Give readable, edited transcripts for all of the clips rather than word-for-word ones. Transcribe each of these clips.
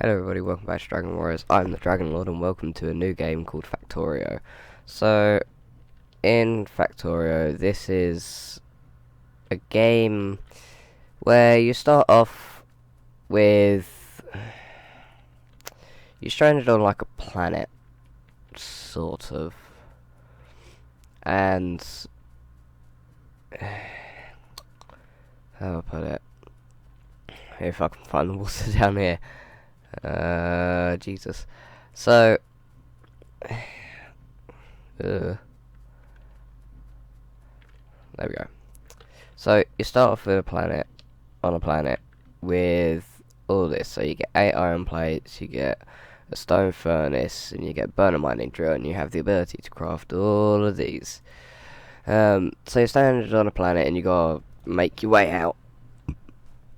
Hello everybody, welcome back to Dragon Warriors. I'm the Dragon Lord and welcome to a new game called Factorio. So, in Factorio, this is a game where you start off with... You're stranded on like a planet, sort of. And... how do I put it? If I can find the water down here. Jesus. So, there we go. So, you start off with on a planet, with all this. So, you get 8 iron plates, you get a stone furnace, and you get burner mining drill, and you have the ability to craft all of these. So, you're standing on a planet, and you gotta make your way out.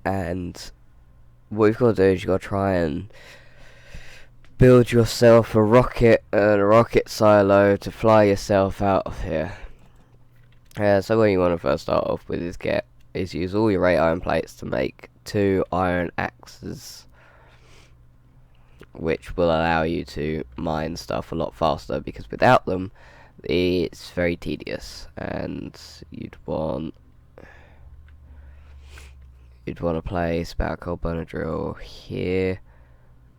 And what you've got to do is you've got to try and build yourself a rocket and a rocket silo to fly yourself out of here. So what you want to first start off with is use all your 8 iron plates to make 2 iron axes, which will allow you to mine stuff a lot faster, because without them it's very tedious. And you'd want to place about a coal burner drill here,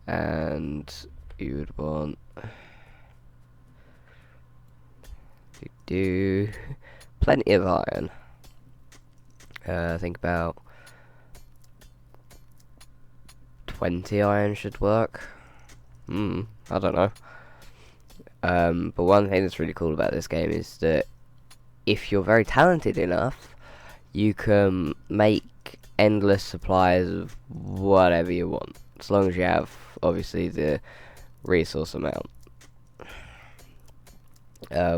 and you would want to do plenty of iron. I think about 20 iron should work. I don't know. But one thing that's really cool about this game is that if you're very talented enough, you can make endless supplies of whatever you want, as long as you have obviously the resource amount,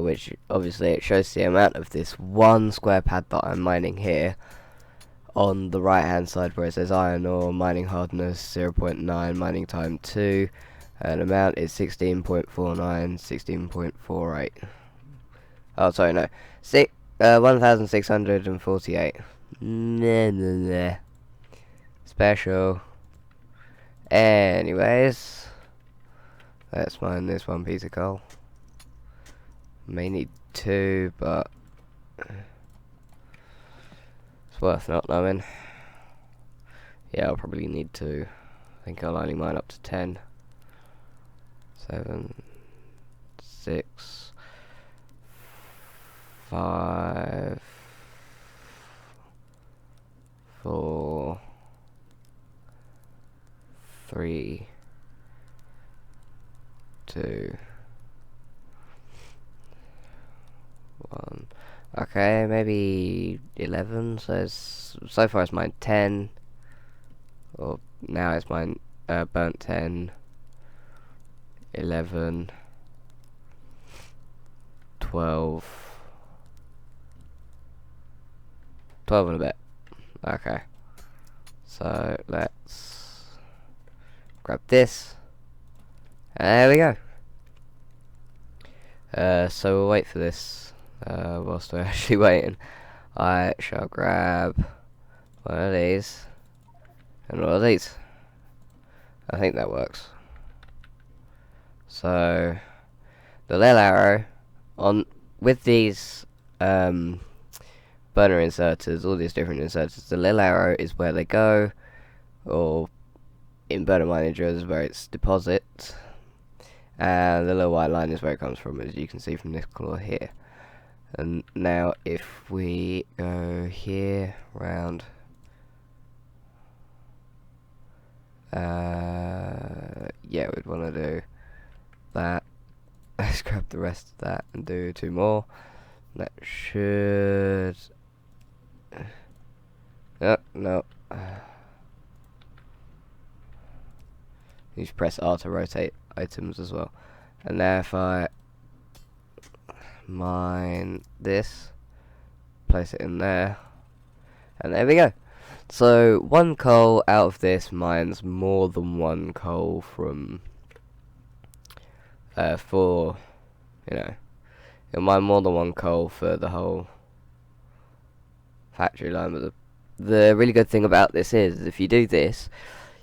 which obviously it shows the amount of this one square pad that I'm mining here on the right hand side, where it says iron ore, mining hardness 0.9, mining time 2, and amount is 16.49, 16.48. Oh, sorry, no, 1648. Nah. Special. Anyways, let's mine this one piece of coal. May need 2, but it's worth not knowing. Yeah, I'll probably need 2. I think I'll only mine up to 10. 7, 6, 5, 4, 3, 2, 1. Okay, maybe 11. So far it's mine 10. Or now it's mine burnt 10, 11, 12, 12 and a bit. Okay, so let's grab this. There we go. So we'll wait for this. Whilst we're actually waiting, I shall grab one of these and one of these. I think that works. So the little arrow on with these burner inserters, all these different inserters, the little arrow is where they go, or in burner mining drill is where it's deposit, and the little white line is where it comes from, as you can see from this claw here. And now if we go here round, yeah, we'd want to do that. Let's grab the rest of that and do 2 more. That should... no. You just press R to rotate items as well. And now if I mine this, place it in there, and there we go. So 1 coal out of this mines more than 1 coal from for, you know, it'll mine more than 1 coal for the whole factory line. But the really good thing about this is if you do this,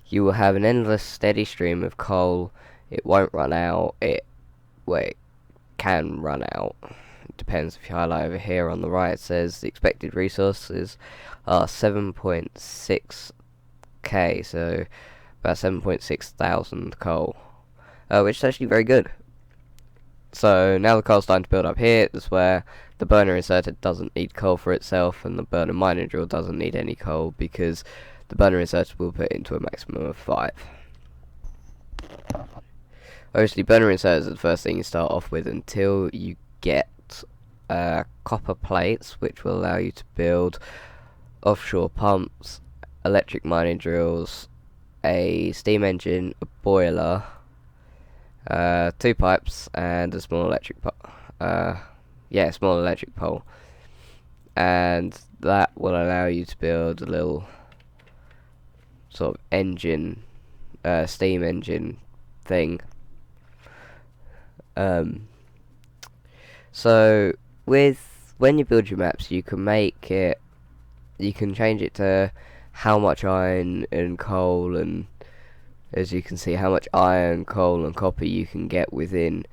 you will have an endless steady stream of coal. It won't run out. It can run out. It depends. If you highlight over here on the right, it says the expected resources are 7.6k, so about 7.6 thousand coal, which is actually very good. So now the coal's starting to build up here. That's where the burner inserter doesn't need coal for itself, and the burner mining drill doesn't need any coal because the burner inserter will put into a maximum of 5. Obviously, burner inserters are the first thing you start off with until you get copper plates, which will allow you to build offshore pumps, electric mining drills, a steam engine, a boiler, 2 pipes, and a small electric small electric pole, and that will allow you to build a little sort of engine, steam engine thing. So when you build your maps, you can change it to how much iron and coal, and as you can see, how much iron, coal, and copper you can get within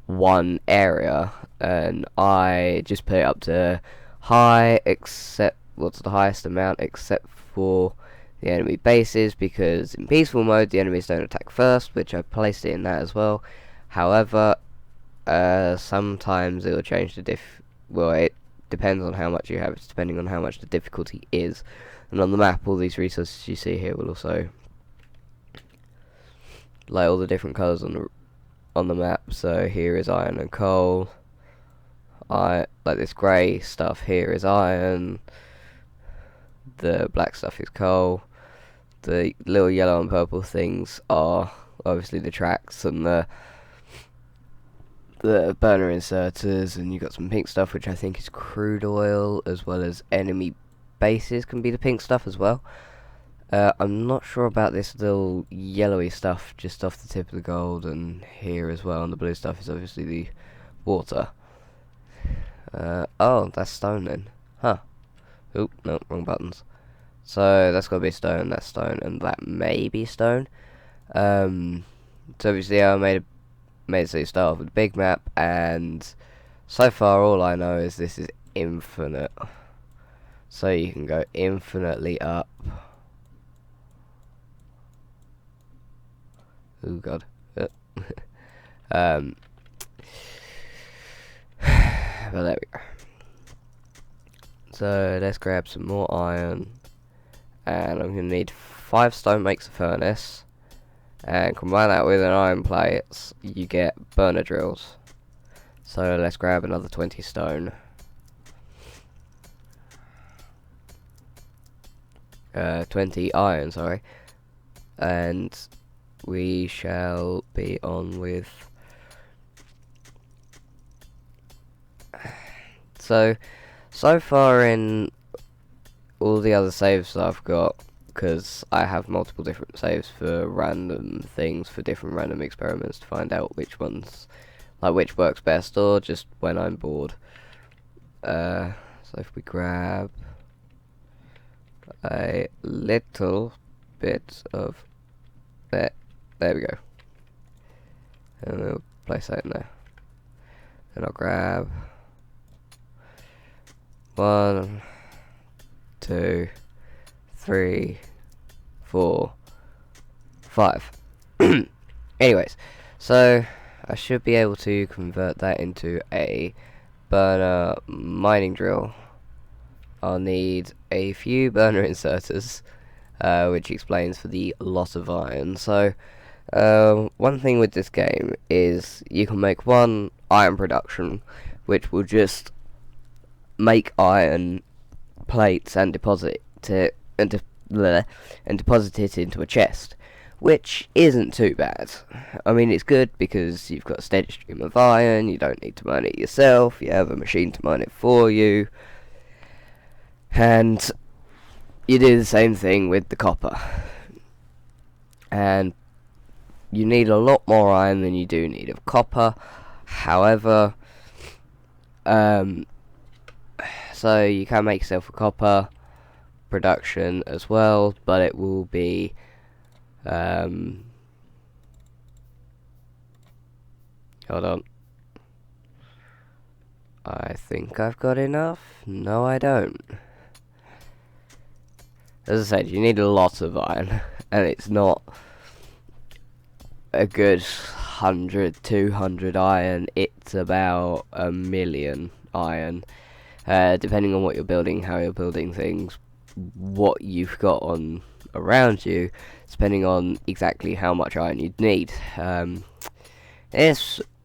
one area. And I just put it up to high, except what's the highest amount except for the enemy bases, because in peaceful mode the enemies don't attack first, which I placed it in that as well. However, sometimes it will change the it depends on how much you have. It's depending on how much the difficulty is. And on the map, all these resources you see here will also, like, all the different colours on the map. So here is iron and coal. Like this grey stuff here is iron. The black stuff is coal. The little yellow and purple things are obviously the tracks and the burner inserters, and you got some pink stuff which I think is crude oil, as well as enemy bases can be the pink stuff as well. I'm not sure about this little yellowy stuff just off the tip of the gold, and here as well, and the blue stuff is obviously the water. Oh, that's stone then. Huh. Oop, no, wrong buttons. So that's gotta be stone, that's stone, and that may be stone. So obviously I made it so you start off with a big map, and so far all I know is this is infinite. So you can go infinitely up. Oh god. But there we go. So let's grab some more iron, and I'm gonna need 5 stone makes a furnace, and combine that with an iron plate, you get burner drills. So let's grab another 20 stone. 20 iron, sorry, and we shall be on with. So far in all the other saves that I've got, because I have multiple different saves for random things, for different random experiments to find out which ones, like which works best, or just when I'm bored. So if we grab a little bit of that, there we go, and we'll place that in there, and I'll grab 1, 2, 3, 4, 5. Anyways, so I should be able to convert that into a burner mining drill. I'll need a few burner inserters, which explains for the loss of iron. So one thing with this game is you can make one iron production, which will just make iron plates and deposit it and deposit it into a chest, which isn't too bad. I mean, it's good because you've got a steady stream of iron, you don't need to mine it yourself, you have a machine to mine it for you, and you do the same thing with the copper. And you need a lot more iron than you do need of copper. However, so you can make yourself a copper production as well, but it will be Hold on. I think I've got enough. No, I don't. As I said, you need a lot of iron, and it's not a good 100, 200 iron. It's about 1,000,000 iron, depending on what you're building, how you're building things, what you've got on around you, depending on exactly how much iron you'd need.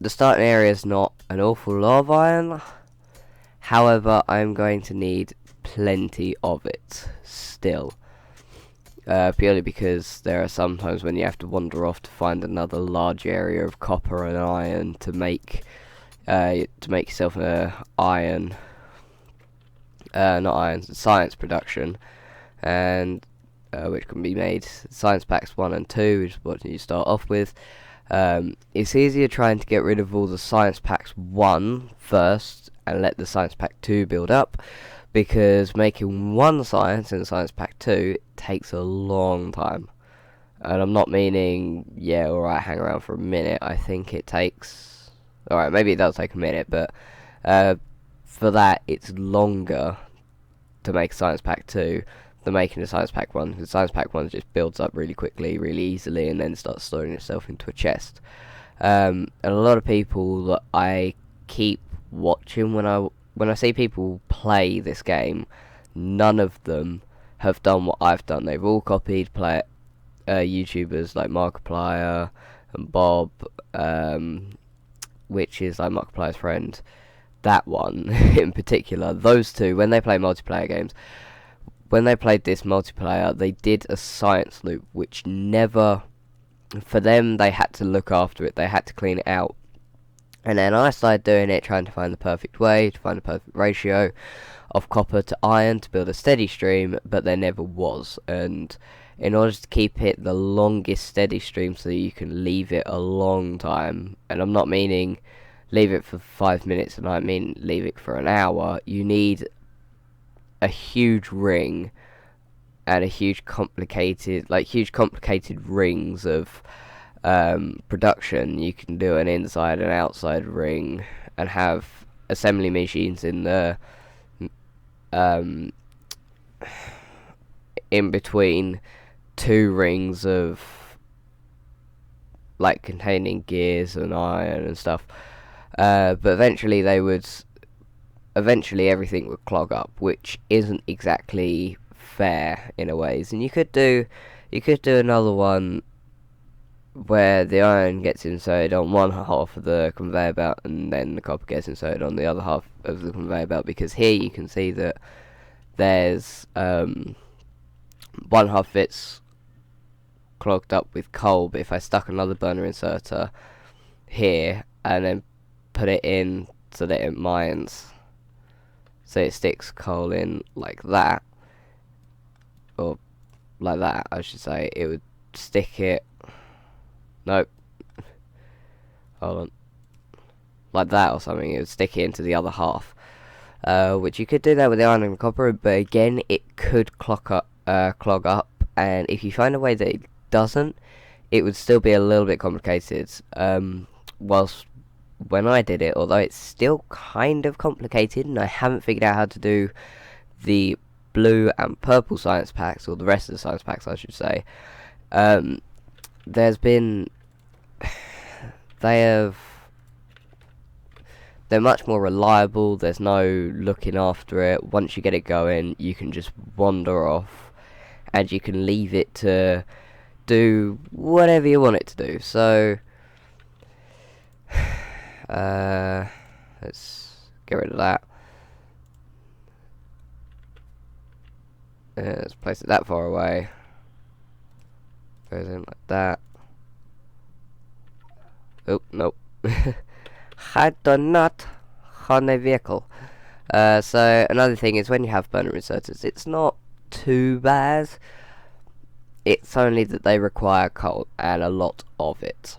The starting area is not an awful lot of iron. However, I'm going to need plenty of it still. Purely because there are some times when you have to wander off to find another large area of copper and iron to make yourself an science production, and which can be made science packs 1 and 2, which is what you start off with. It's easier trying to get rid of all the science packs 1 first and let the science pack 2 build up, because making one science in science pack 2 takes a long time. And I'm not meaning, yeah, alright, hang around for a minute. I think it takes, alright, maybe it does take a minute, but for that it's longer to make science pack 2 than making a science pack 1, because science pack 1 just builds up really quickly, really easily, and then starts storing itself into a chest. And a lot of people that I keep watching, when I see people play this game, none of them have done what I've done. They've all copied YouTubers like Markiplier and Bob, which is like Markiplier's friend. That one in particular, those two, when they play multiplayer games, when they played this multiplayer, they did a science loop, which never, for them, they had to look after it, they had to clean it out. And then I started doing it, trying to find the perfect way, to find the perfect ratio of copper to iron to build a steady stream, but there never was. And in order to keep it the longest steady stream so you can leave it a long time, and I'm not meaning leave it for 5 minutes, and I mean leave it for an hour, you need a huge ring and a huge complicated rings of production. You can do an inside and outside ring and have assembly machines in the in between 2 rings of like containing gears and iron and stuff, but eventually everything would clog up, which isn't exactly fair in a ways. And you could do another one where the iron gets inserted on one half of the conveyor belt and then the copper gets inserted on the other half of the conveyor belt, because here you can see that there's one half of it's clogged up with coal, but if I stuck another burner inserter here and then put it in so that it mines, so it sticks coal in like that, or like that I should say, it would stick it, nope, hold on, like that or something, it would stick it into the other half, which you could do that with the iron and copper, but again it could clog up, and if you find a way that it doesn't, it would still be a little bit complicated. Whilst when I did it, although it's still kind of complicated and I haven't figured out how to do the blue and purple science packs, or the rest of the science packs I should say, they're much more reliable. There's no looking after it. Once you get it going, you can just wander off and you can leave it to do whatever you want it to do. So let's get rid of that. Let's place it that far away. Goes in like that. Oh, nope. I do not on a vehicle. So another thing is, when you have burner inserters, it's not too bad. It's only that they require coal and a lot of it.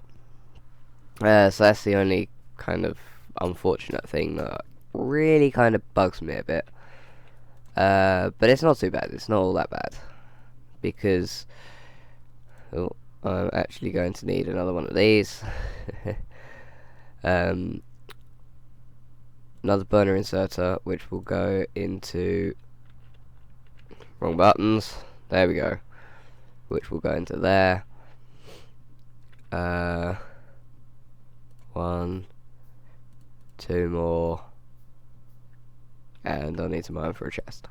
So that's the only kind of unfortunate thing that really kind of bugs me a bit. But it's not too bad. It's not all that bad, because I'm actually going to need another one of these. Another burner inserter, which will go into wrong buttons. There we go. Which will go into there. 1, 2 more, and I need some iron for a chest.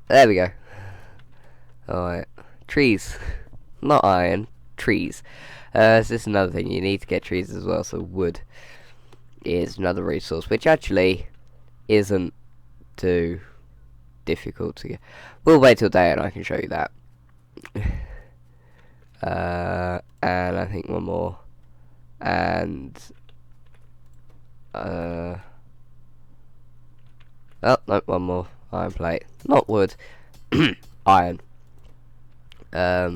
There we go. Alright. Trees. Not iron. Trees. This is another thing. You need to get trees as well, so wood is another resource, which actually isn't too difficult to get. We'll wait till day and I can show you that. And I think one more. And oh no, one more iron plate, not wood. Iron. There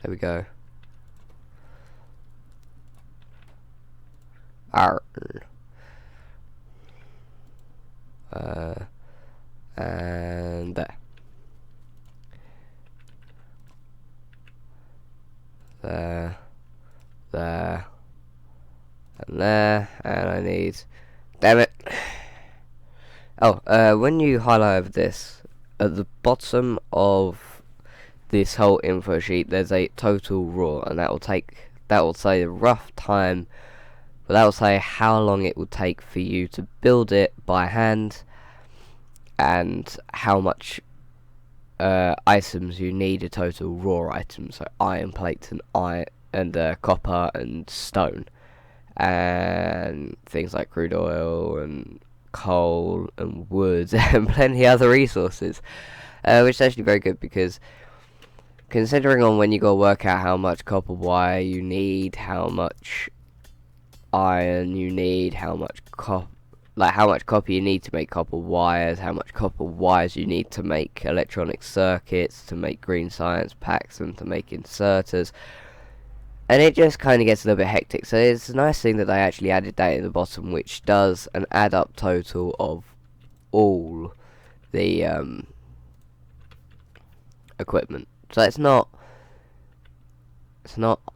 we go. Iron. And there. There. There. And there. And I need... Damn it. Oh, when you highlight over this, at the bottom of this whole info sheet, there's a total raw, and that will say the rough time, but that will say how long it will take for you to build it by hand, and how much items you need, a total raw items, so iron plates and copper and stone, and things like crude oil and coal and wood and plenty other resources, which is actually very good, because considering on when you gotta work out how much copper wire you need, how much iron you need, how much copper you need to make copper wires, how much copper wires you need to make electronic circuits, to make green science packs, and to make inserters. And it just kind of gets a little bit hectic. So it's a nice thing that they actually added that in the bottom, which does an add up total of all the equipment. So it's not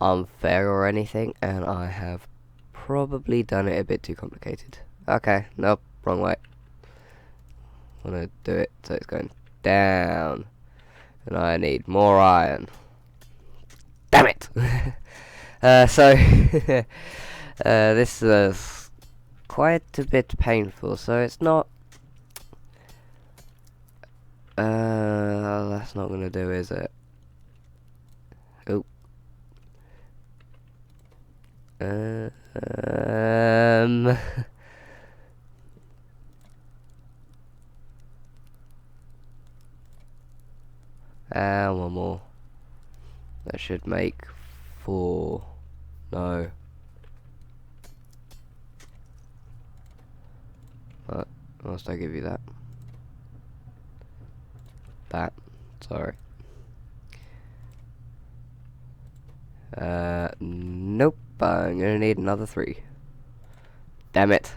unfair or anything, and I have probably done it a bit too complicated. Okay, nope, wrong way. I want to do it so it's going down, and I need more iron. Damn it! So this is quite a bit painful. So it's not. That's not gonna do, is it? Oh. And one more. That should make 4. No. What? Must I give you that? That. Sorry. Nope. I'm gonna need another 3. Damn it.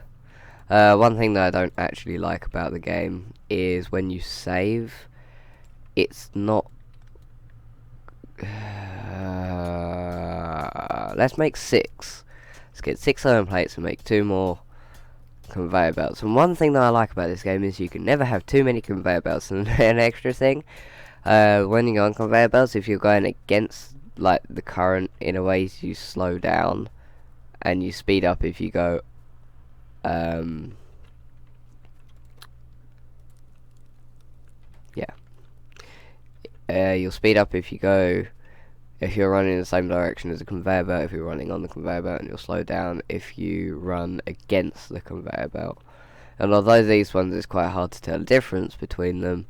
One thing that I don't actually like about the game is when you save, it's not... let's make 6. Let's get 6 iron plates and make 2 more conveyor belts. And one thing that I like about this game is you can never have too many conveyor belts. And an extra thing, when you go on conveyor belts, if you're going against like the current, in a way you slow down, and you speed up if you go you'll speed up if you're running in the same direction as a conveyor belt, if you're running on the conveyor belt, and you'll slow down if you run against the conveyor belt. And although these ones is quite hard to tell the difference between them,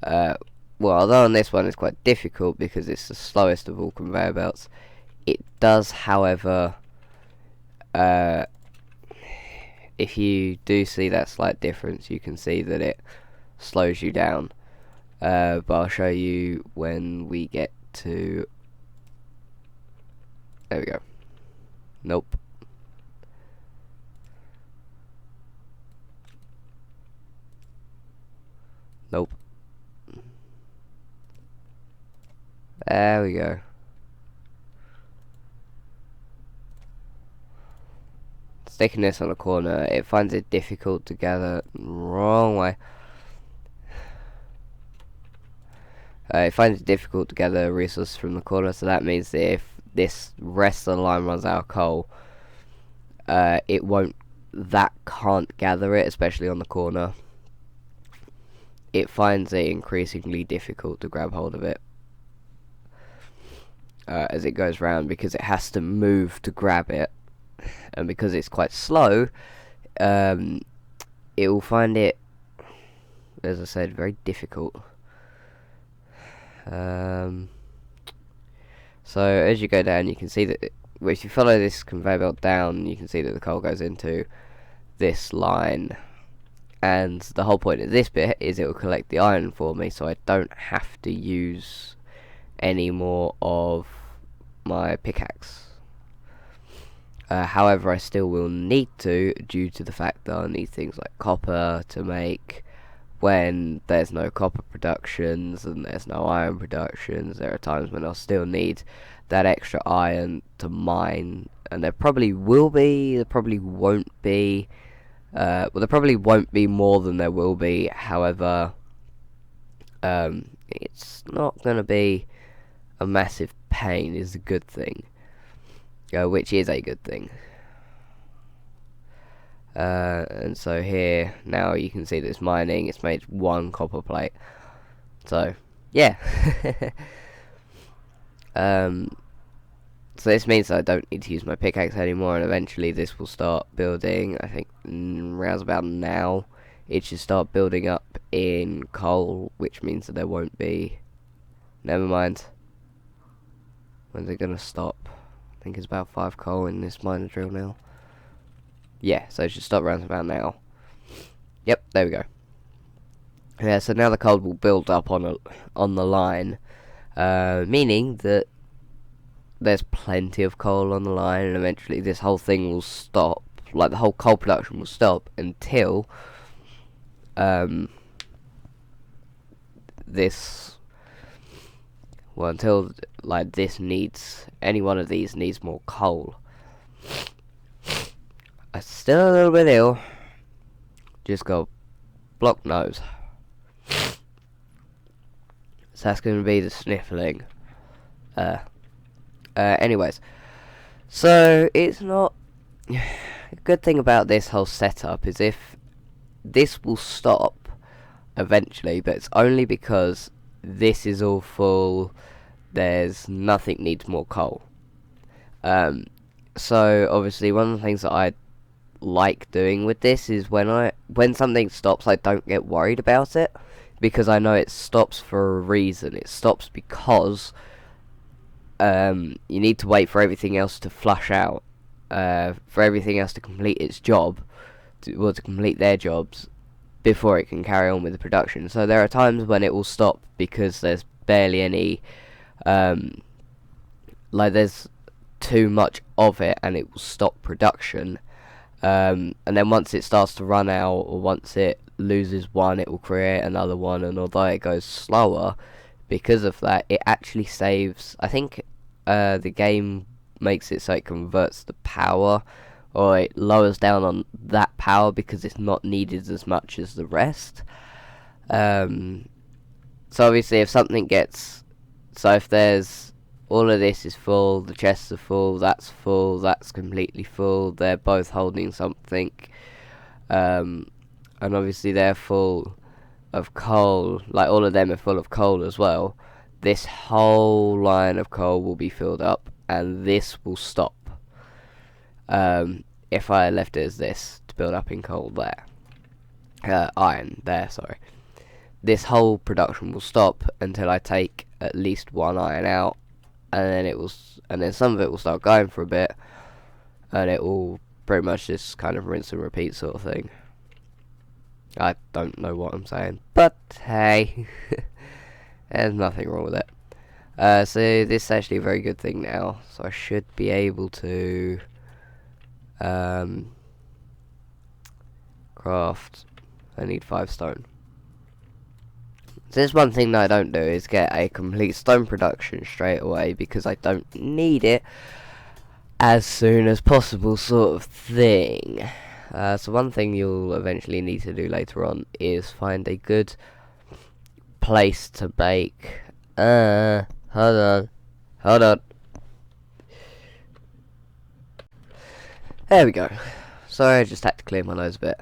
well, although on this one it's quite difficult because it's the slowest of all conveyor belts, it does, however, if you do see that slight difference, you can see that it slows you down. But I'll show you when we get to... There we go. Nope. Nope. There we go. Sticking this on a corner, it finds it difficult to gather. Wrong way. It finds it difficult to gather resources from the corner, so that means that if this rest of the line runs out of coal, it won't. That can't gather it, especially on the corner. It finds it increasingly difficult to grab hold of it as it goes round, because it has to move to grab it, and because it's quite slow, it will find it, as I said, very difficult. So as you go down, you can see that if you follow this conveyor belt down, you can see that the coal goes into this line, and the whole point of this bit is it will collect the iron for me, so I don't have to use any more of my pickaxe. However, I still will need to, due to the fact that I need things like copper to make. When there's no copper productions and there's no iron productions, there are times when I'll still need that extra iron to mine, and there probably will be, there probably won't be, well, there probably won't be more than there will be. However, it's not going to be a massive pain, is a good thing, which is a good thing. And so here now you can see that it's mining. It's made one copper plate, so yeah. So this means that I don't need to use my pickaxe anymore, and eventually this will start building. I think round about now it should start building up in coal, which means that there won't be, never mind, when's it gonna stop? I think it's about 5 coal in this miner drill now. Yeah, so it should stop round about now. Yep, there we go. Yeah, so now the coal will build up on the line, meaning that there's plenty of coal on the line, and eventually this whole thing will stop. Like, the whole coal production will stop until this, well, until like this needs, any one of these needs more coal. I'm still a little bit ill. Just got blocked nose. So that's going to be the sniffling. Anyways. So, it's not... A good thing about this whole setup is if this will stop eventually, but it's only because this is all full. There's nothing needs more coal. So, obviously, one of the things that I like doing with this is when something stops, I don't get worried about it, because I know it stops for a reason. It stops because you need to wait for everything else to flush out, for everything else to complete its job, to complete their jobs before it can carry on with the production. So there are times when it will stop because there's barely any, like there's too much of it, and it will stop production. And then once it starts to run out, or once it loses one, it will create another one, and although it goes slower because of that, it actually saves. I think the game makes it so it converts the power, or it lowers down on that power because it's not needed as much as the rest. So obviously if something gets, so if there's, all of this is full, the chests are full, that's completely full, they're both holding something, and obviously they're full of coal, like all of them are full of coal as well. This whole line of coal will be filled up, and this will stop, if I left it as this, to build up in coal there, iron there, sorry. This whole production will stop until I take at least one iron out, and then some of it will start going for a bit, and it will pretty much just kind of rinse and repeat sort of thing. I don't know what I'm saying, but hey, there's nothing wrong with it. So this is actually a very good thing now, so I should be able to craft. I need 5 stone. So there's one thing that I don't do is get a complete stone production straight away because I don't need it as soon as possible sort of thing. So one thing you'll eventually need to do later on is find a good place to bake. Hold on. There we go. Sorry, I just had to clear my nose a bit.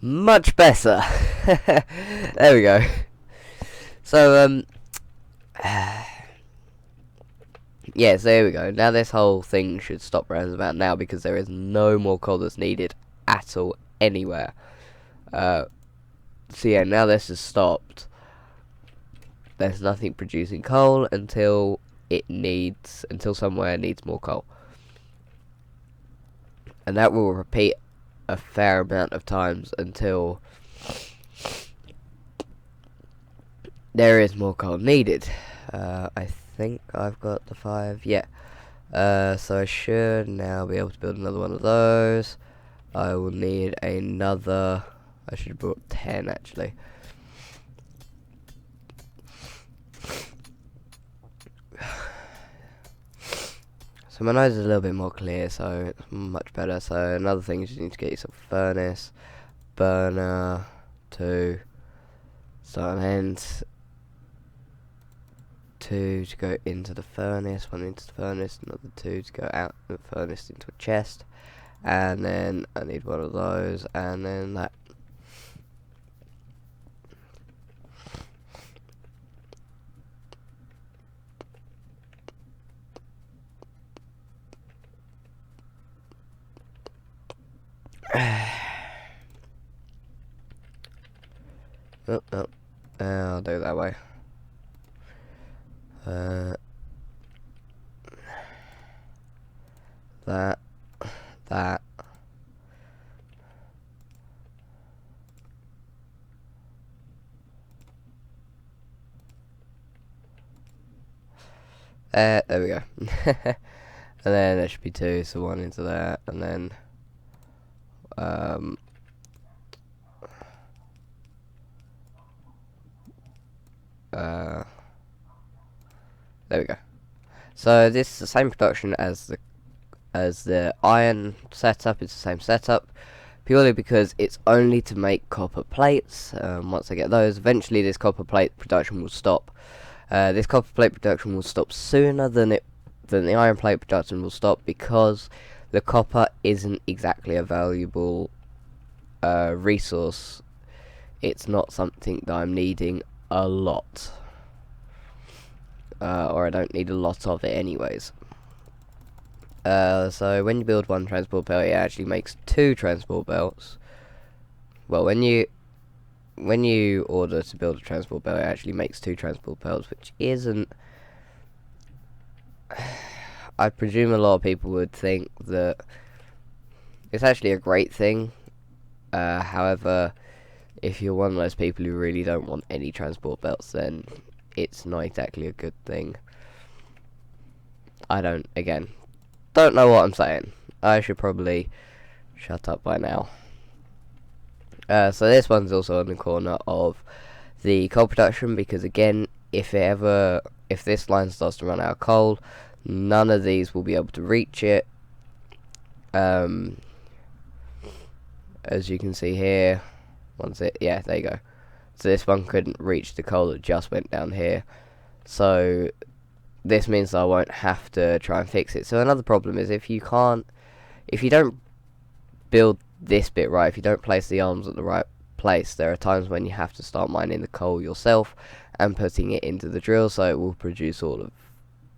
Much better. There we go. So, yeah, so there we go. Now this whole thing should stop around about now because there is no more coal that's needed at all anywhere. So yeah, now this has stopped. There's nothing producing coal until somewhere needs more coal. And that will repeat a fair amount of times until there is more coal needed. I think I've got the 5, yeah. So I should now be able to build another one of those. I will need another, I should have brought 10 actually. So my nose is a little bit more clear, so it's much better. So another thing is you need to get yourself a furnace, burner, 2, start and end, 2 to go into the furnace, 1 into the furnace, another 2 to go out of the furnace into a chest, and then I need one of those, and then that. Oh, I'll do it that way. That. There we go. And then there should be 2, so 1 into that, and then there we go. So this is the same production as the iron setup. It's the same setup, purely because it's only to make copper plates. Once I get those, eventually this copper plate production will stop. This copper plate production will stop sooner than the iron plate production will stop, because the copper isn't exactly a valuable resource. It's not something that I'm needing a lot, or I don't need a lot of it anyways. So when you build 1 transport belt, it actually makes 2 transport belts. Well, when you order to build a transport belt, it actually makes 2 transport belts, which isn't. I presume a lot of people would think that it's actually a great thing. However, if you're one of those people who really don't want any transport belts, then it's not exactly a good thing. I don't know what I'm saying. I should probably shut up by now. So this one's also on the corner of the coal production, because again, if this line starts to run out of coal, none of these will be able to reach it. As you can see here, yeah, there you go. So this one couldn't reach the coal that just went down here. So this means that I won't have to try and fix it. So another problem is if you don't build this bit right, if you don't place the arms at the right place, there are times when you have to start mining the coal yourself and putting it into the drill, so it will produce all of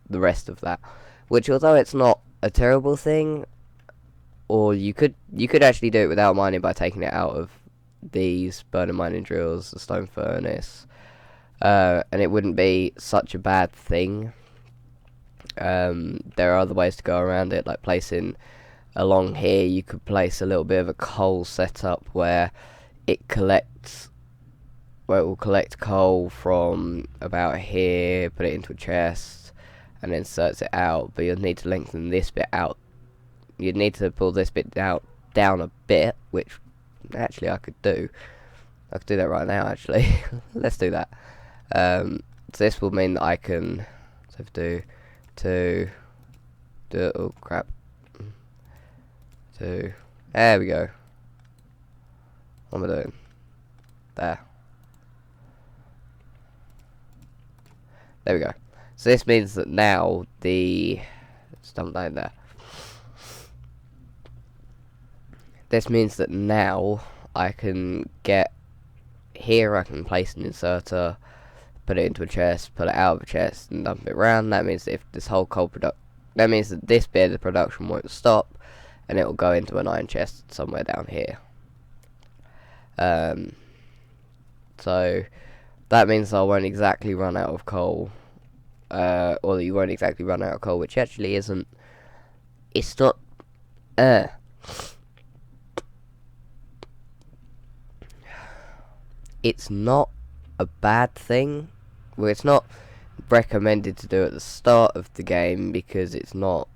the rest of that. Which, although it's not a terrible thing, or you could actually do it without mining by taking it out of these burner mining drills, the stone furnace, and it wouldn't be such a bad thing. There are other ways to go around it, like placing along here. You could place a little bit of a coal setup where it will collect coal from about here, put it into a chest, and then inserts it out. But you'll need to lengthen this bit out. You'd need to pull this bit down a bit, which actually I could do. I could do that right now, actually. Let's do that. So this will mean that I can do oh crap, there we go. What am I doing? There we go. So this means that now stump down there. This means that now I can get here, I can place an inserter, put it into a chest, pull it out of a chest, and dump it around. That means that if this whole that means that this bit of the production won't stop, and it will go into an iron chest somewhere down here. So that means I won't exactly run out of coal, or you won't exactly run out of coal, which actually isn't. It's not. It's not a bad thing. Well, it's not recommended to do at the start of the game because it's not.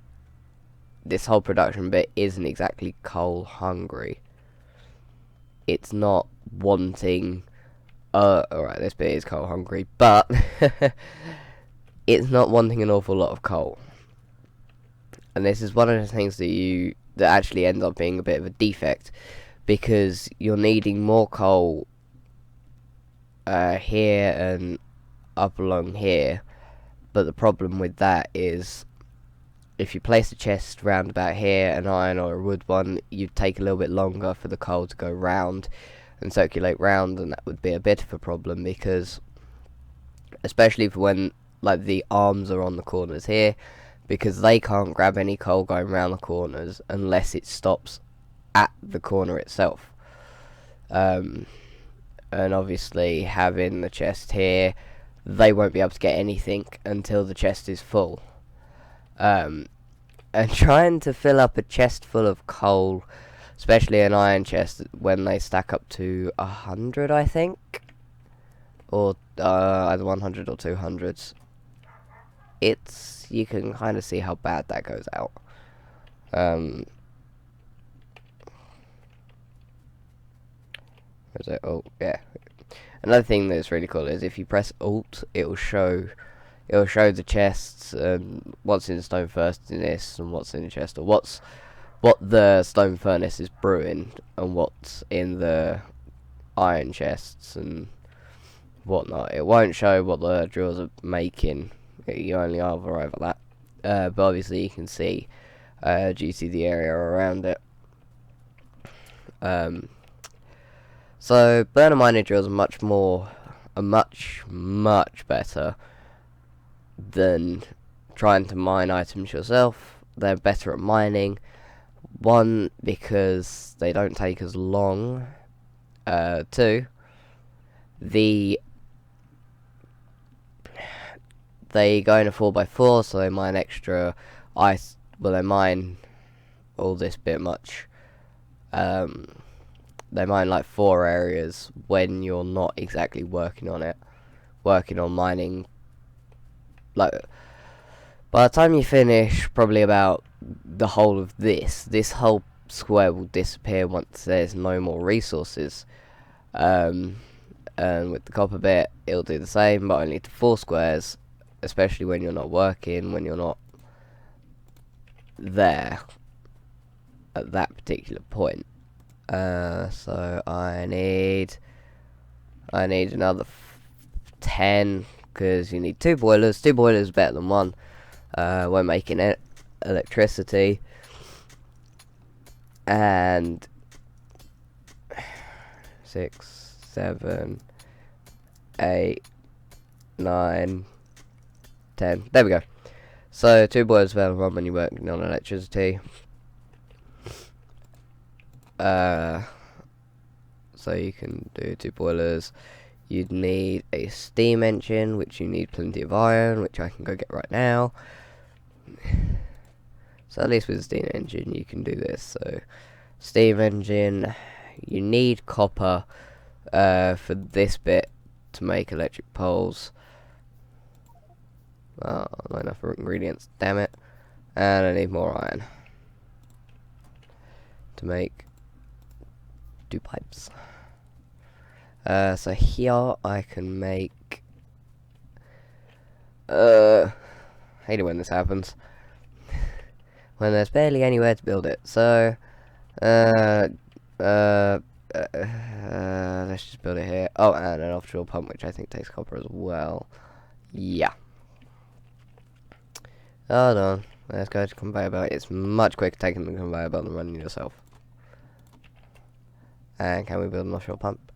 This whole production bit isn't exactly coal hungry. It's not wanting. Alright, this bit is coal hungry, but it's not wanting an awful lot of coal. And this is one of the things that actually ends up being a bit of a defect, because you're needing more coal here and up along here, but the problem with that is if you place a chest round about here, an iron or a wood one, you'd take a little bit longer for the coal to go round and circulate round, and that would be a bit of a problem, because especially for when like the arms are on the corners here, because they can't grab any coal going round the corners unless it stops at the corner itself. And obviously having the chest here, they won't be able to get anything until the chest is full. And trying to fill up a chest full of coal, especially an iron chest, when they stack up to 100, I think, or either 100 or 200s, you can kind of see how bad that goes out. Is it? Oh, yeah. Another thing that's really cool is if you press Alt, it'll show the chests and what's in the stone furnace and what's in the chest, or what the stone furnace is brewing and what's in the iron chests and whatnot. It won't show what the drills are making. You only hover over that. But obviously you can see due to the area around it. So burner mining drills are much better than trying to mine items yourself. They're better at mining. One, because they don't take as long. Two, they go in a 4x4, so they mine extra ice. Well, they mine all this bit much. They mine like 4 areas when you're not exactly working on mining. Like, by the time you finish, probably about the whole of this whole square will disappear once there's no more resources. And with the copper bit, it'll do the same, but only to 4 squares, especially when you're not working, when you're not there at that particular point. So I need another 10, because you need 2 boilers. 2 boilers is better than 1 when making it electricity. And 6, 7, 8, 9, 10. There we go. So 2 boilers is better than 1 when you're working on electricity. So you can do 2 boilers. You'd need a steam engine, which you need plenty of iron, which I can go get right now. So at least with a steam engine you can do this. So steam engine, you need copper for this bit to make electric poles. Oh, not enough ingredients, damn it. And I need more iron to make 2 pipes. So here I can make Hate it when this happens. When there's barely anywhere to build it. So, uh, uh, let's just build it here. Oh, and an offshore pump, which I think takes copper as well. Yeah. Hold on. Let's go to conveyor belt. It's much quicker taking the conveyor belt than running yourself. And can we build an offshore pump?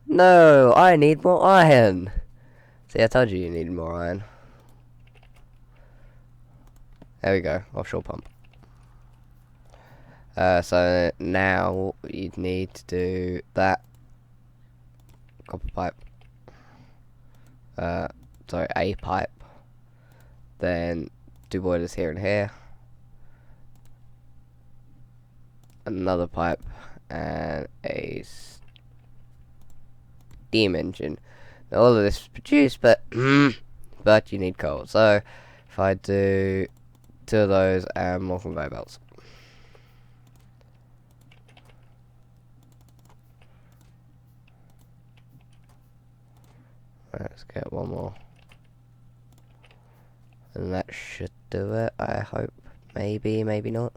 No, I need more iron. See, I told you needed more iron. There we go, offshore pump. So now you'd need to do that copper pipe. Sorry, a pipe. Then do boilers here and here. Another pipe and a steam engine. Now all of this is produced, but but you need coal. So if I do 2 of those and more conveyor belts. Let's get one more. And that should do it, I hope. Maybe, maybe not.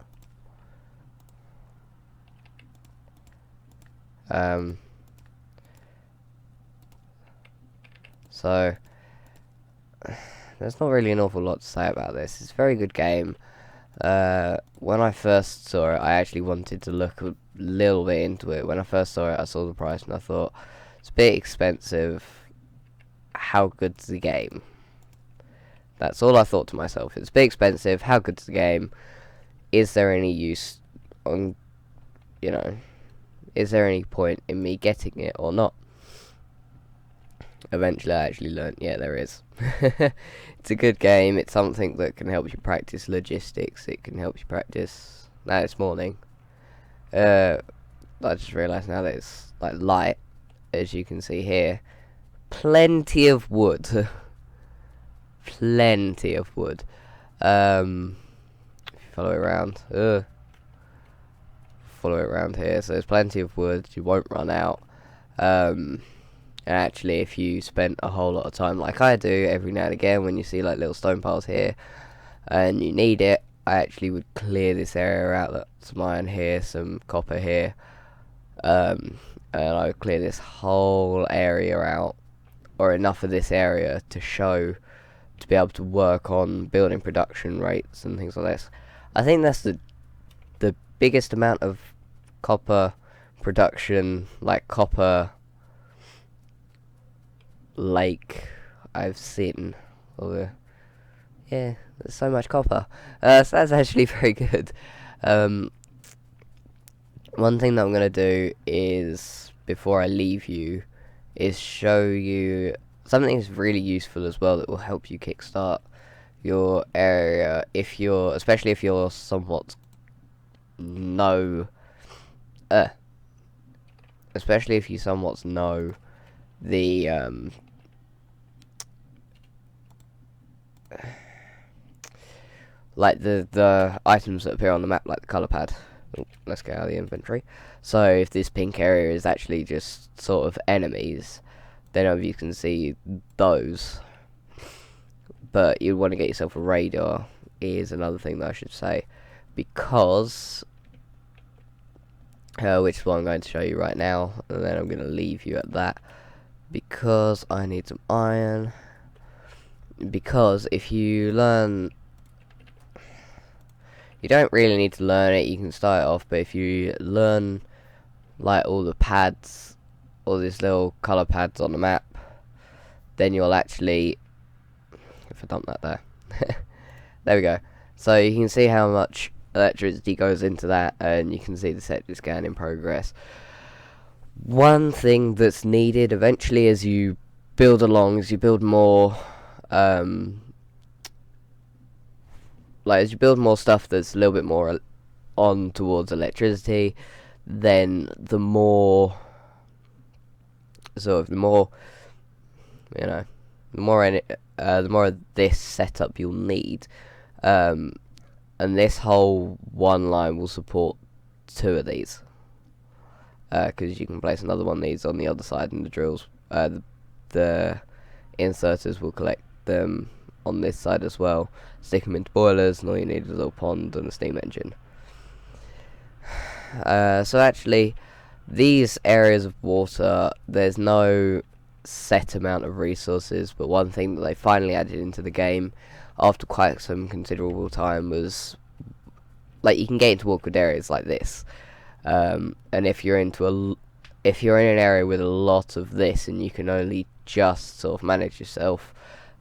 So there's not really an awful lot to say about this. It's a very good game. When I first saw it, I actually wanted to look a little bit into it. When I first saw it, I saw the price and I thought, it's a bit expensive. How good's the game? That's all I thought to myself. It's a bit expensive. How good's the game? Is there any use on, you know, is there any point in me getting it or not? Eventually I actually learned, yeah, there is. It's a good game. It's something that can help you practice logistics. It can help you practice. Now it's morning. I just realised now that it's like light, as you can see here. Plenty of wood. Plenty of wood. If you follow it around, follow it around here. So there's plenty of wood. You won't run out. And actually, if you spent a whole lot of time, like I do, every now and again, when you see like little stone piles here, and you need it, I actually would clear this area out. Look, some iron here, some copper here, and I would clear this whole area out, or enough of this area to show, to be able to work on building production rates and things like this. I think that's the biggest amount of copper production, like copper lake I've seen. Yeah, there's so much copper. So that's actually very good. One thing that I'm going to do is, before I leave you, is show you something that's really useful as well that will help you kickstart your area if you're, especially if you're somewhat especially if you somewhat know the like the items that appear on the map, like the color pad. Ooh, let's get out of the inventory. So if this pink area is actually just sort of enemies, then you can see those. But you want to get yourself a radar is another thing that I should say, because which is what I'm going to show you right now, and then I'm going to leave you at that, because I need some iron. Because if you learn, you don't really need to learn it, you can start it off, but if you learn like all the pads, all these little colour pads on the map, then you'll actually, if I dump that there, there we go. So you can see how much electricity goes into that, and you can see the sector scan in progress. One thing that's needed eventually as you build along, as you build more, like as you build more stuff that's a little bit more on towards electricity, then the more, sort of, the more, you know, the more of this setup you'll need, and this whole one line will support 2 of these, because you can place another one of these on the other side, and the drills, the inserters will collect them on this side as well. Stick them into boilers, and all you need is a little pond and a steam engine. So actually, these areas of water, there's no set amount of resources, but one thing that they finally added into the game after quite some considerable time was, like, you can get into awkward areas like this, and if you're in an area with a lot of this and you can only just sort of manage yourself,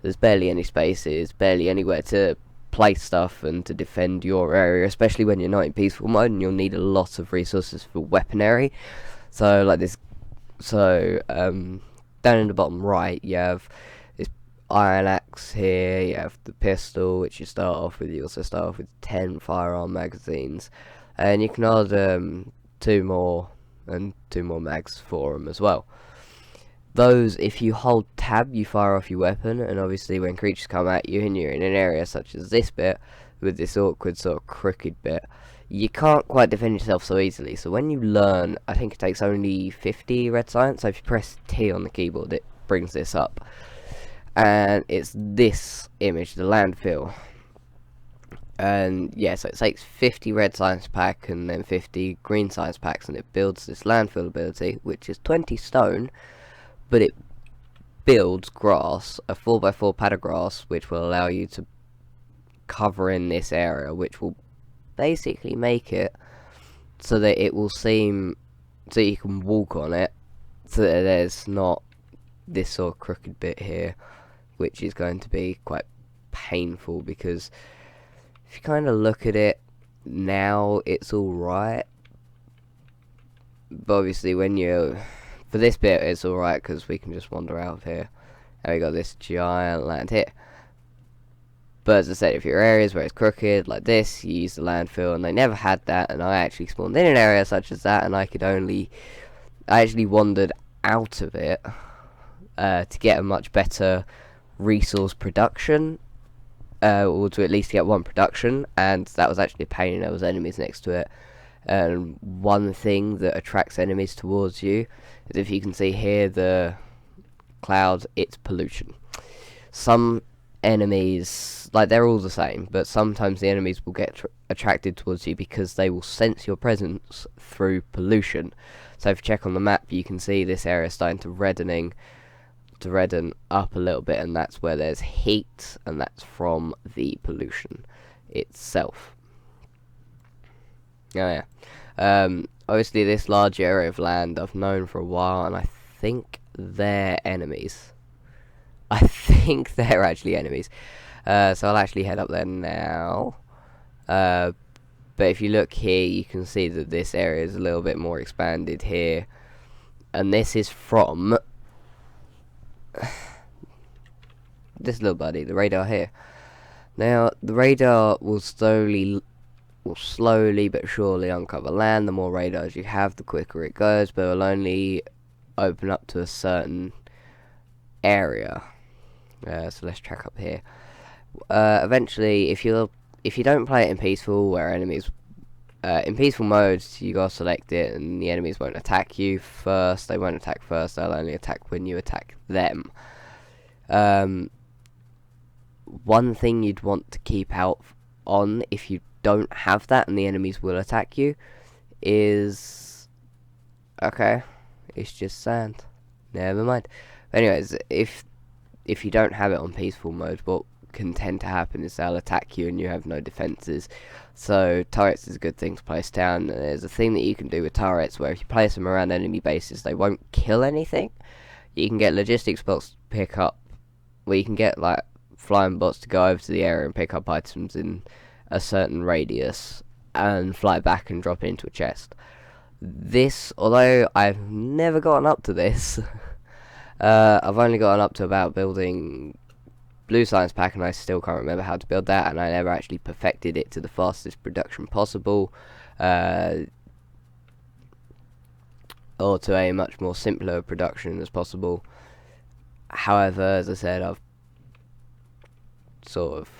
there's barely any spaces, barely anywhere to place stuff and to defend your area, especially when you're not in peaceful mode, and you'll need a lot of resources for weaponry. So like this, down in the bottom right you have this iron axe here, you have the pistol which you start off with. You also start off with 10 firearm magazines, and you can add two more mags for them as well. Those, if you hold tab, you fire off your weapon, and obviously when creatures come at you and you're in an area such as this bit, with this awkward sort of crooked bit, you can't quite defend yourself so easily. So when you learn, I think it takes only 50 red science, so if you press T on the keyboard it brings this up, and it's this image, the landfill. And yeah, so it takes 50 red science pack and then 50 green science packs, and it builds this landfill ability, which is 20 stone, but it builds grass, a 4x4 pad of grass, which will allow you to cover in this area, which will basically make it so that it will seem, so you can walk on it, so that there's not this sort of crooked bit here, which is going to be quite painful, because if you kind of look at it now, it's alright, but obviously when you, for this bit it's alright because we can just wander out of here, and we got this giant land here. But as I said, if you're areas where it's crooked like this, you use the landfill, and they never had that, and I actually spawned in an area such as that, and I actually wandered out of it to get a much better resource production, or to at least get one production, and that was actually a pain, and there was enemies next to it. And one thing that attracts enemies towards you is, if you can see here, the clouds, it's pollution. Some enemies, like, they're all the same, but sometimes the enemies will get attracted towards you because they will sense your presence through pollution. So if you check on the map, you can see this area starting to redden up a little bit, and that's where there's heat, and that's from the pollution itself. Oh yeah. Obviously this large area of land I've known for a while, and I think they're enemies. I think they're actually enemies. So I'll actually head up there now. But if you look here, you can see that this area is a little bit more expanded here, and this is from this little buddy, the radar here. Now the radar will slowly but surely uncover land. The more radars you have, the quicker it goes, but it will only open up to a certain area. So let's track up here. Eventually, if you don't play it in peaceful, where enemies in peaceful mode, you gotta select it, and the enemies won't attack you first. They won't attack first. They'll only attack when you attack them. One thing you'd want to keep out on, if you don't have that and the enemies will attack you, is, okay, it's just sand, never mind. Anyways, if you don't have it on peaceful mode, what can tend to happen is they'll attack you and you have no defenses. So turrets is a good thing to place down. There's a thing that you can do with turrets where if you place them around enemy bases, they won't kill anything. You can get logistics bots to pick up, where you can get like flying bots to go over to the area and pick up items in a certain radius and fly back and drop it into a chest. This, although I've never gotten up to this, I've only gotten up to about building blue science pack, and I still can't remember how to build that, and I never actually perfected it to the fastest production possible, or to a much more simpler production as possible. However, as I said, I've sort of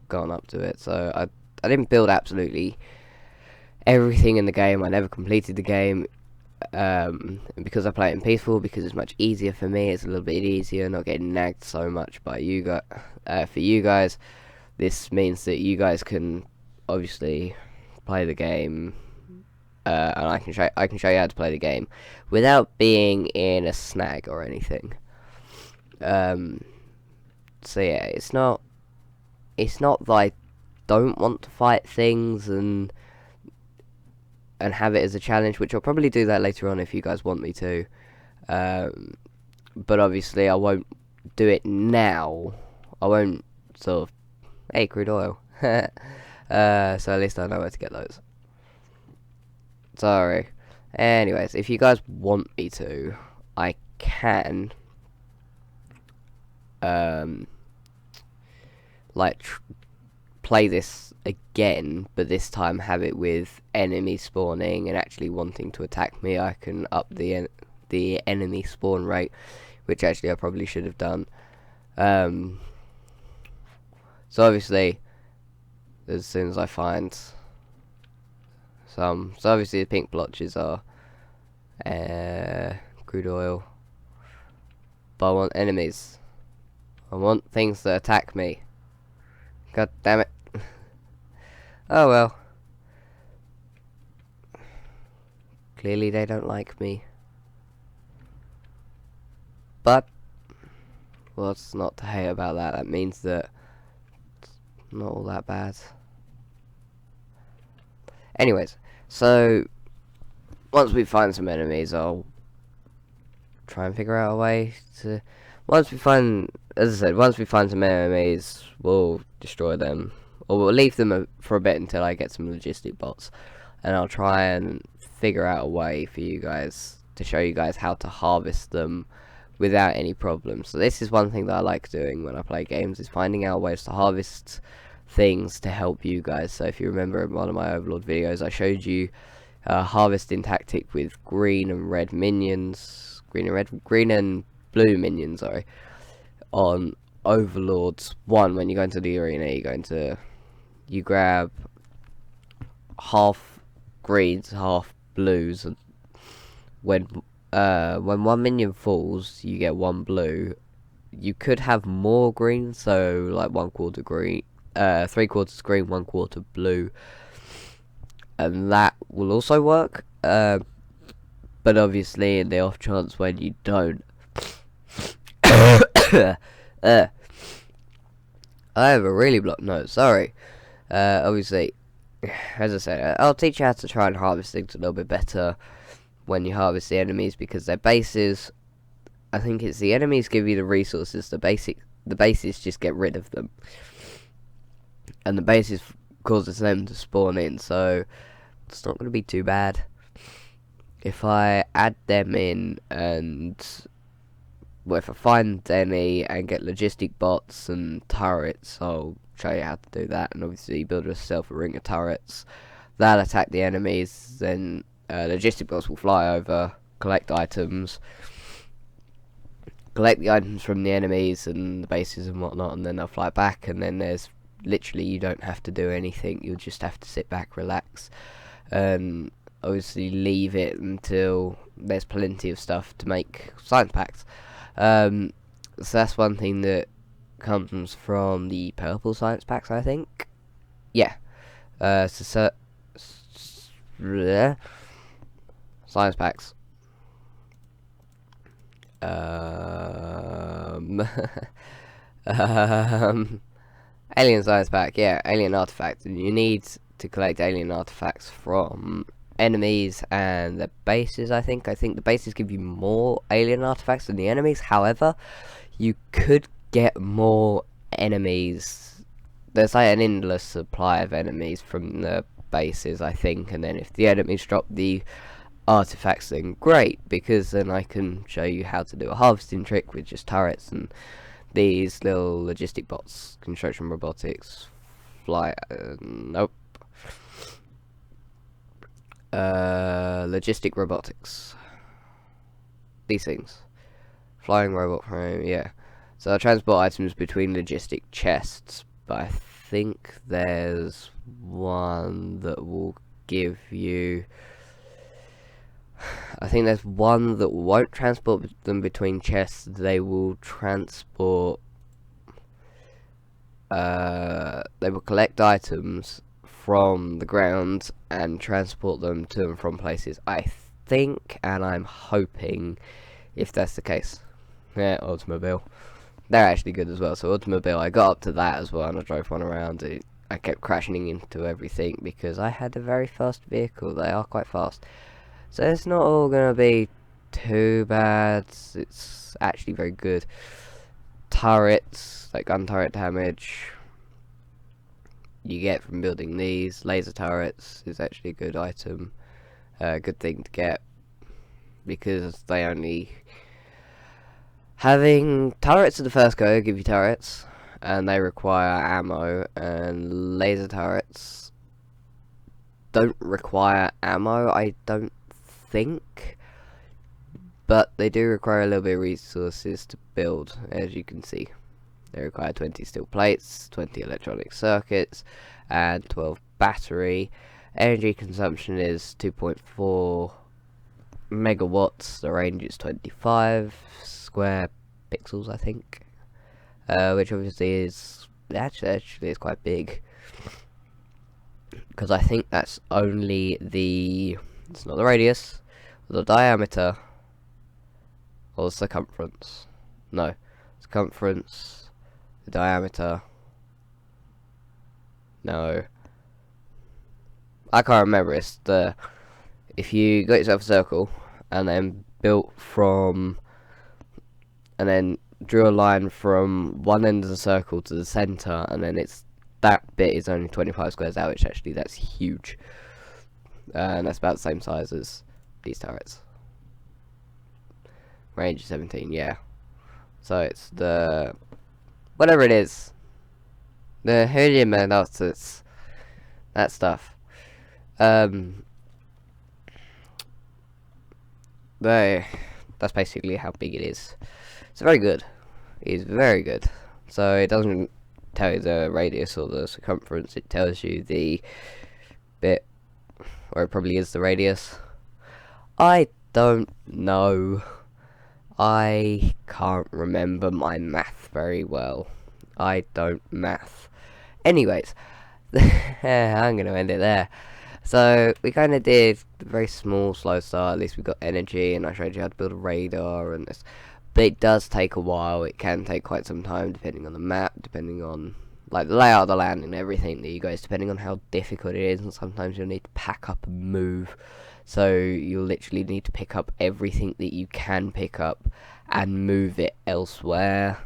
gone up to it, so I didn't build absolutely everything in the game. I never completed the game. And because I play it in peaceful, because it's much easier for me, it's a little bit easier, not getting nagged so much by you guys. For you guys, this means that you guys can obviously play the game, and I can show you how to play the game without being in a snag or anything. So yeah, it's not that I don't want to fight things and have it as a challenge, which I'll probably do that later on if you guys want me to. But obviously I won't do it now. I won't sort of, hey, crude oil. So at least I know where to get those. Sorry. Anyways, if you guys want me to, I can, play this again, but this time have it with enemy spawning and actually wanting to attack me. I can up the enemy spawn rate, which actually I probably should have done. So obviously, as soon as I find some, so obviously the pink blotches are crude oil, but I want enemies. I want things that attack me. God damn it. Oh well. Clearly they don't like me. But what's not to hate about that? That means that it's not all that bad. Anyways, so once we find some enemies, I'll try and figure out a way to... Once we find some enemies, we'll destroy them. Or we'll leave them for a bit until I get some logistic bots. And I'll try and figure out a way for you guys, to show you guys how to harvest them without any problems. So this is one thing that I like doing when I play games, is finding out ways to harvest things to help you guys. So if you remember in one of my Overlord videos, I showed you a harvesting tactic with green and red minions, green and blue minions, sorry, on Overlords 1. When you go into the arena, you grab half greens, half blues, and when one minion falls, you get one blue. You could have more green, so like 1/4 green, 3/4 green, 1/4 blue, and that will also work. But obviously, in the off chance when you don't, I have a really blocked nose. Sorry. Obviously, as I said, I'll teach you how to try and harvest things a little bit better when you harvest the enemies, because their bases, I think it's the enemies give you the resources, the bases just get rid of them, and the bases causes them to spawn in, so it's not going to be too bad. If I add them in, and well, if I find any and get logistic bots and turrets, I'll show you how to do that. And obviously you build yourself a ring of turrets that attack the enemies, then logistic bots will fly over, collect the items from the enemies and the bases and whatnot, and then they'll fly back, and then there's literally, you don't have to do anything, you'll just have to sit back, relax, and obviously leave it until there's plenty of stuff to make science packs. So that's one thing that comes from the purple science packs, I think. Yeah. Science packs. Alien science pack, yeah, alien artifacts, and you need to collect alien artifacts from enemies and the bases. I think the bases give you more alien artifacts than the enemies. However, you could get more enemies. There's like an endless supply of enemies from the bases, I think, and then if the enemies drop the artifacts, then great, because then I can show you how to do a harvesting trick with just turrets and these little logistic bots. Construction robotics, logistic robotics, these things, flying robot frame, yeah. So I transport items between logistic chests, but I think there's one that will give you, I think there's one that won't transport them between chests. They will transport. They will collect items from the ground and transport them to and from places. I think, and I'm hoping, if that's the case. Yeah, automobile. They're actually good as well. So automobile, I got up to that as well, and I drove one around. I kept crashing into everything because I had a very fast vehicle. They are quite fast. So it's not all going to be too bad. It's actually very good. Turrets, like gun turret damage, you get from building these. Laser turrets is actually a good item. Good thing to get. Because they only... Having turrets at the first go give you turrets. And they require ammo. And laser turrets don't require ammo, I don't think, but they do require a little bit of resources to build, as you can see. They require 20 steel plates, 20 electronic circuits, and 12 battery. Energy consumption is 2.4 megawatts. The range is 25 square pixels, I think, which obviously is actually is quite big. Because I think that's only the... It's not the radius, the diameter, or the circumference. No, circumference, the diameter. No, I can't remember. It's the... If you got yourself a circle and then built from... and then drew a line from one end of the circle to the center, and then it's... that bit is only 25 squares out, which actually that's huge. And that's about the same size as these turrets. Range is 17, yeah. So it's the... whatever it is. The helium analysis. That stuff. That's basically how big it is. It's very good. It's very good. So it doesn't tell you the radius or the circumference, it tells you the bit, or it probably is the radius. I don't know. I can't remember my math very well. I don't math. Anyways, I'm going to end it there. So we kind of did a very small, slow start. At least we got energy, and I showed you how to build a radar and this. But it does take a while. It can take quite some time, depending on the map, depending on like the layout of the land and everything that you guys, depending on how difficult it is. And sometimes you'll need to pack up and move. So you'll literally need to pick up everything that you can pick up and move it elsewhere.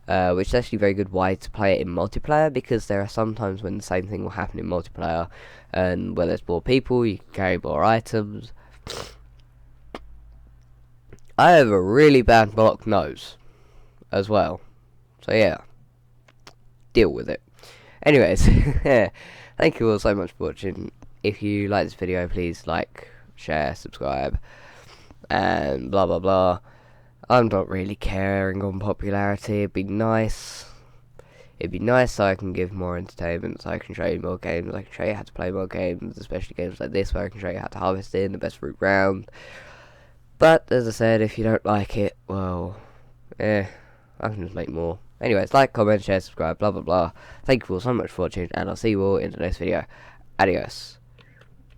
Which is actually a very good way to play it in multiplayer, because there are some times when the same thing will happen in multiplayer, and where there's more people, you can carry more items. I have a really bad blocked nose as well, so yeah, deal with it. Anyways, thank you all so much for watching. If you like this video, please like, share, subscribe, and blah blah blah. I'm not really caring on popularity. It'd be nice so I can give more entertainment, so I can show you more games, I can show you how to play more games, especially games like this where I can show you how to harvest in the best route round. But, as I said, if you don't like it, well, I can just make more. Anyways, like, comment, share, subscribe, blah blah blah. Thank you all so much for watching, and I'll see you all in the next video. Adios.